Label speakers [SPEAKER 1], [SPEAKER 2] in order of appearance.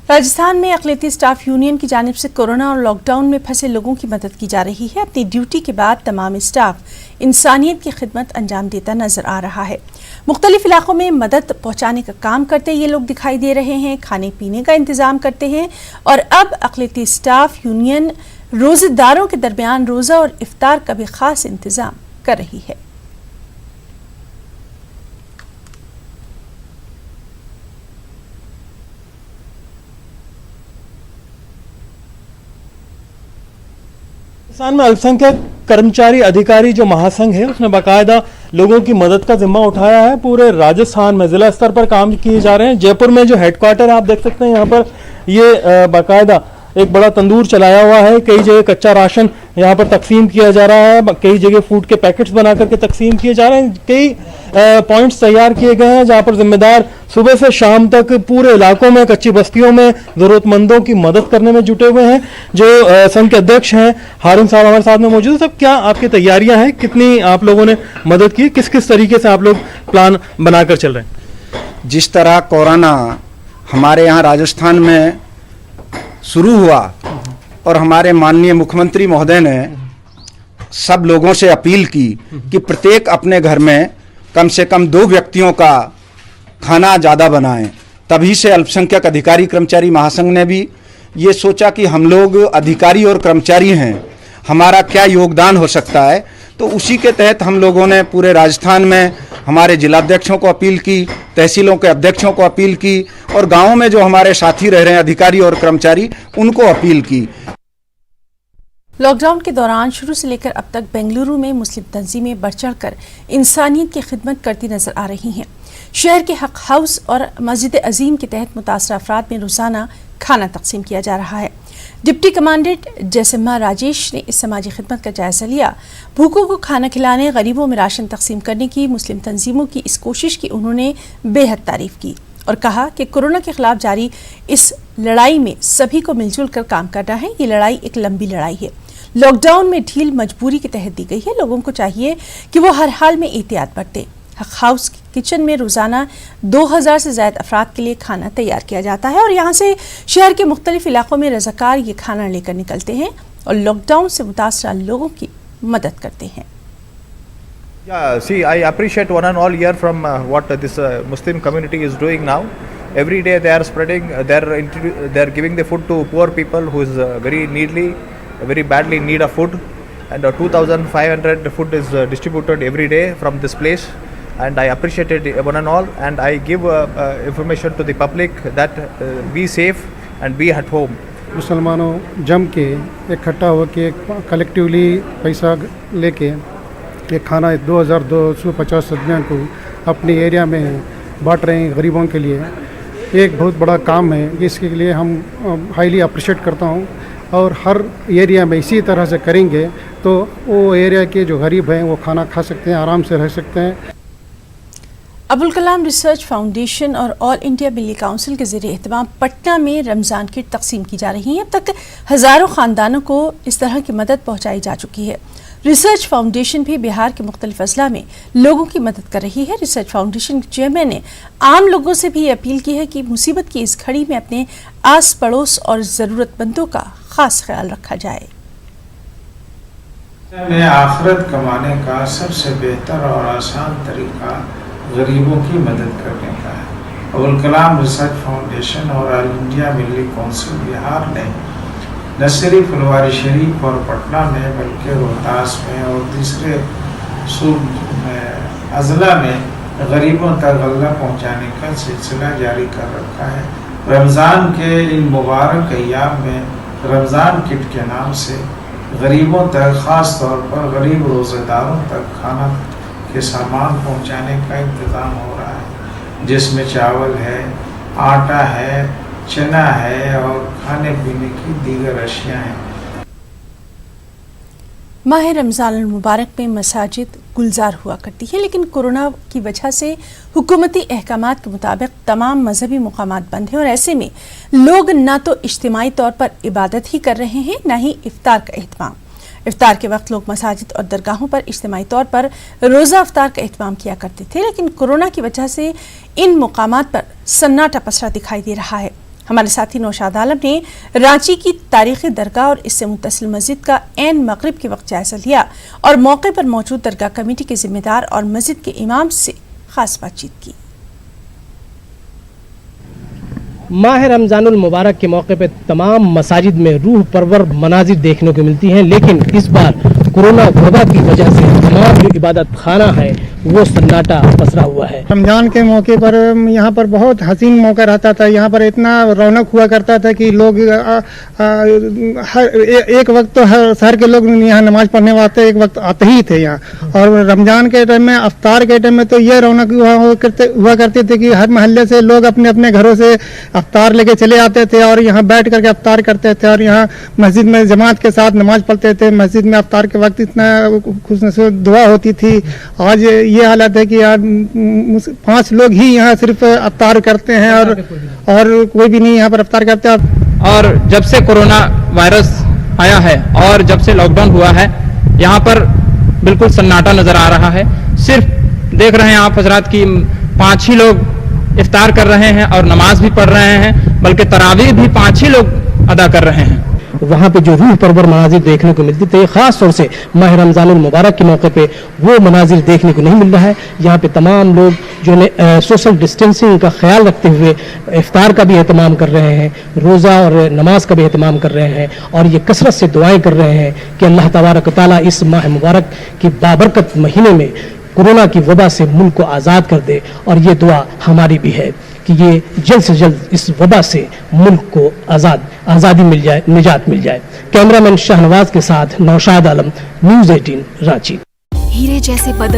[SPEAKER 1] राजस्थान में अक़लियती staff union की जानिब से कोरोना और लॉकडाउन में फंसे लोगों की मदद की जा रही है। अपनी ड्यूटी के बाद तमाम स्टाफ इंसानियत की खिदमत अंजाम देता नजर आ रहा है। मुख्तलिफ इलाकों में मदद पहुंचाने का काम करते ये लोग दिखाई दे रहे हैं, खाने पीने का इंतजाम करते हैं और अब अक़लियती स्टाफ यूनियन रोजेदारों के दरमियान रोज़ा और इफ्तार का भी खास इंतजाम कर रही है।
[SPEAKER 2] राजस्थान में अल्पसंख्यक कर्मचारी अधिकारी जो महासंघ है उसने बाकायदा लोगों की मदद का जिम्मा उठाया है। पूरे राजस्थान में जिला स्तर पर काम किए जा रहे हैं। जयपुर में जो हेडक्वार्टर आप देख सकते हैं, यहाँ पर ये बाकायदा एक बड़ा तंदूर चलाया हुआ है। कई जगह कच्चा राशन यहाँ पर तकसीम किया जा रहा है, कई जगह फूड के पैकेट्स बना करके तकसीम किए जा रहे हैं। कई पॉइंट्स तैयार किए गए हैं जहाँ पर जिम्मेदार सुबह से शाम तक पूरे इलाकों में, कच्ची बस्तियों में जरूरतमंदों की मदद करने में जुटे हुए हैं। जो संघ के अध्यक्ष हैं हारून साहब हमारे साथ में मौजूद है। सब क्या आपकी तैयारियां हैं, कितनी आप लोगों ने मदद की, किस किस तरीके से आप लोग प्लान बनाकर चल रहे हैं?
[SPEAKER 3] जिस तरह कोरोना हमारे यहाँ राजस्थान में शुरू हुआ और हमारे माननीय मुख्यमंत्री महोदय ने सब लोगों से अपील की कि प्रत्येक अपने घर में कम से कम 2 व्यक्तियों का खाना ज़्यादा बनाएं, तभी से अल्पसंख्यक अधिकारी कर्मचारी महासंघ ने भी ये सोचा कि हम लोग अधिकारी और कर्मचारी हैं, हमारा क्या योगदान हो सकता है। तो उसी के तहत हम लोगों ने पूरे राजस्थान में हमारे जिलाध्यक्षों को अपील की, तहसीलों के अध्यक्षों को अपील की और गाँवों में जो हमारे साथी रह रहे हैं अधिकारी और कर्मचारी, उनको अपील की।
[SPEAKER 1] लॉकडाउन के दौरान शुरू से लेकर अब तक बेंगलुरु में मुस्लिम तंजीमें बढ़ चढ़ कर इंसानियत की खिदमत करती नजर आ रही हैं। शहर के हक हाउस और मस्जिद अजीम के तहत मुतासरा अफराद में रोजाना खाना तकसीम किया जा रहा है। डिप्टी कमांडेंट जैसिमा राजेश ने इस समाजी खिदमत का जायजा लिया। भूखों को खाना खिलाने, गरीबों में राशन तकसीम करने की मुस्लिम तंजीमों की इस कोशिश की उन्होंने बेहद तारीफ की और कहा कि कोरोना के खिलाफ जारी इस लड़ाई में सभी को मिलजुल कर काम करना है। ये लड़ाई एक लंबी लड़ाई है। लॉकडाउन में ढील मजबूरी के तहत दी गई है। लोगों को चाहिए कि वो हर हाल में एहतियात बरतें। हक हाउस किचन में रोजाना 2000 से ज्यादा अफराद के लिए खाना तैयार किया जाता है और यहाँ से शहर के मुख्तलिफ इलाकों में रज़ाकार ये खाना लेकर निकलते हैं और लॉकडाउन से मुतासरा लोगों की मदद करते हैं।
[SPEAKER 4] Yeah, see, I appreciate one and all here from what this Muslim community is doing now. Every day they are spreading, they are giving the food to poor people who is very badly in need of food, and 2,500 food is distributed every day from this place, and I appreciate it one and all, and I give information to the public that be safe and be at home.
[SPEAKER 5] मुसलमानों जम के इकट्ठा होकर collectively पैसा लेके ये खाना 2250 आदमियों को अपने एरिया में बांट रहे हैं गरीबों के लिए। एक बहुत बड़ा काम है, इसके लिए हम हाईली अप्रिशिएट करता हूँ और हर एरिया में इसी तरह से करेंगे तो वो एरिया के जो गरीब हैं वो खाना खा सकते हैं, आराम से रह सकते हैं।
[SPEAKER 1] अबुल कलाम रिसर्च फाउंडेशन और ऑल इंडिया मिली काउंसिल के ज़रिए एहतमाम पटना में रमज़ान किट तकसीम की जा रही है। अब तक हज़ारों ख़ानदानों को इस तरह की मदद पहुँचाई जा चुकी है। रिसर्च फाउंडेशन भी बिहार के मुख्तलिफ अजला में लोगों की मदद कर रही है। रिसर्च फाउंडेशन के चेयरमैन ने आम लोगों से भी अपील की है कि मुसीबत की इस घड़ी में अपने आस पड़ोस और ज़रूरतमंदों का खास ख्याल रखा जाए।
[SPEAKER 6] में आखिरत कमाने का सबसे बेहतर और आसान तरीका गरीबों की मदद करने का है। अबुल कलाम रिसर्च फाउंडेशन और ऑल इंडिया मिली काउंसिल बिहार ने न सिर्फ फुलवारी शरीफ और पटना में बल्कि रोहतास में और दूसरे अजला में गरीबों तक गल्ला पहुंचाने का सिलसिला जारी कर रखा है। रमज़ान के इन मुबारक अय्याम में रमज़ान किट के नाम से गरीबों तक, ख़ास तौर पर गरीब रोज़ेदारों तक खाना के सामान पहुंचाने का इंतज़ाम हो रहा है, जिसमें चावल है, आटा है, चना है और खाने पीने की दीगर अशिया हैं।
[SPEAKER 1] माह रमज़ान मुबारक में मसाजिद गुलजार हुआ करती है, लेकिन कोरोना की वजह से हुकूमती अहकामात के मुताबिक तमाम मजहबी मुकामात बंद हैं और ऐसे में लोग न तो इज्तिमाई तौर पर इबादत ही कर रहे हैं, न ही इफ्तार का एहतमाम। इफ्तार के वक्त लोग मसाजिद और दरगाहों पर इज्तिमाई तौर पर रोज़ा इफ्तार का एहतमाम किया करते थे, लेकिन कोरोना की वजह से इन मुकामात पर सन्नाटा पसरा दिखाई दे रहा है। हमारे साथी नौशाद आलम ने रांची की तारीखी दरगाह और इससे मुत्तसिल मस्जिद का ऐन मगरिब के वक्त जायजा लिया और मौके पर मौजूद दरगाह कमेटी के जिम्मेदार और मस्जिद के इमाम से खास बातचीत की।
[SPEAKER 7] माह रमज़ानुल मुबारक के मौके पर तमाम मसाजिद में रूह परवर मनाजिर देखने को मिलती हैं, लेकिन इस बार कोरोना वबा की वजह से तमाम जो इबादत खाना है वो सन्नाटा पसरा हुआ है।
[SPEAKER 5] रमजान के मौके पर यहाँ पर बहुत हसीन मौका रहता था। यहाँ पर इतना रौनक हुआ करता था कि लोग एक वक्त तो हर शहर के लोग यहाँ नमाज पढ़ने वास्ते एक वक्त आते ही थे यहाँ। और रमजान के टाइम में, अफ्तार के टाइम में तो ये रौनक हुआ करते थे कि हर महल्ले से लोग अपने अपने घरों से अफ्तार लेके चले आते थे और यहाँ बैठ करके अफ्तार करते थे और यहाँ मस्जिद में जमात के साथ नमाज पढ़ते थे। मस्जिद में अफ्तार के वक्त इतना खुशनसीब दुआ होती थी। आज ये हालत है कि यार 5 लोग ही यहाँ सिर्फ अफ्तार करते हैं और कोई भी नहीं यहाँ पर अफ्तार करते।
[SPEAKER 8] और जब से कोरोना वायरस आया है और जब से लॉकडाउन हुआ है, यहाँ पर बिल्कुल सन्नाटा नजर आ रहा है। सिर्फ देख रहे हैं आप हजरात की 5 ही लोग इफ्तार कर रहे हैं और नमाज भी पढ़ रहे हैं, बल्कि तरावीह भी 5 ही लोग अदा कर रहे हैं।
[SPEAKER 7] वहाँ पे जो रूह परवर मनाजिर देखने को मिलती थे, खास तौर से माह रमज़ानुल मुबारक के मौके पे वो मनाजिर देखने को नहीं मिल रहा है। यहाँ पे तमाम लोग जो है सोशल डिस्टेंसिंग का ख्याल रखते हुए इफ्तार का भी एहतमाम कर रहे हैं, रोज़ा और नमाज का भी एहतमाम कर रहे हैं और ये कसरत से दुआएं कर रहे हैं कि अल्लाह तबारक व तआला इस माह मुबारक की बाबरकत महीने में कोरोना की वबा से मुल्क को आज़ाद कर दे। और ये दुआ हमारी भी है कि ये जल्द से जल्द इस वबा से मुल्क को आज़ादी मिल जाए, निजात मिल जाए। कैमरामैन शाहनवाज के साथ नौशाद आलम, न्यूज़ 18 रांची।
[SPEAKER 9] हीरे जैसे बदन